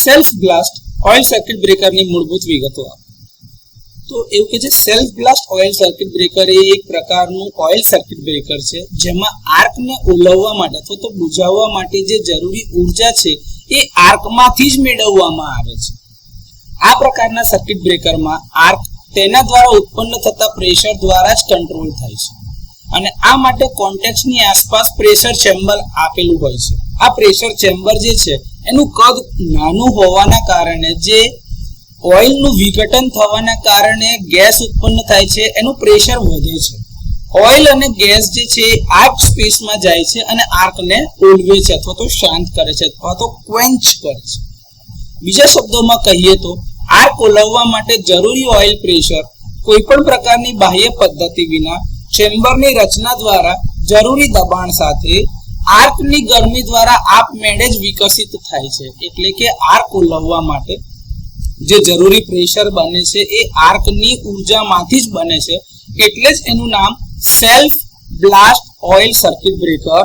Self blast oil circuit બ્રેકરની મૂળભૂત વિગતો તો એવું કે છે self blast oil circuit breaker એ એક પ્રકારનું ઓઇલ સર્કિટ બ્રેકર છે જેમાં આર્કને ઓલવવા માટે અથવા તો બુઝાવવા માટે જે જરૂરી ઉર્જા છે એ આર્કમાંથી જ મેળવવામાં આવે છે. આ પ્રકારના સર્કિટ બ્રેકરમાં આર્ક તેના દ્વારા ઉત્પન્ન થતા પ્રેશર દ્વારા જ કંટ્રોલ થાય છે અને આ માટે કોન્ટેક્ટની આસપાસ પ્રેશર ચેમ્બર આપેલું હોય છે. આ પ્રેશર ચેમ્બર જે છે એનું કદ નાનું હોવાના કારણે જે ઓઇલનું વિઘટન થવાના કારણે ગેસ ઉત્પન્ન થાય છે એનું પ્રેશર વધે છે. ઓઇલ અને ગેસ જે છે આર્ક સ્પેસમાં જાય છે અને આર્કને ઓલવે છે અથવા તો શાંત કરે છે અથવા તો ક્વેન્ચ કરે છે. બીજા શબ્દોમાં કહીએ તો આર્ક ઓલવવા માટે જરૂરી ઓઇલ પ્રેશર કોઈપણ પ્રકારની બાહ્ય પદ્ધતિ વિના ચેમ્બરની રચના દ્વારા જરૂરી દબાણ સાથે આર્કની ગરમી દ્વારા આપમેળે જ વિકસિત થાય છે. એટલે કે આર્ક ઓલવવા માટે જે જરૂરી પ્રેશર બને છે એ આર્કની ઉર્જામાંથી જ બને છે એટલે જ એનું નામ self blast oil circuit breaker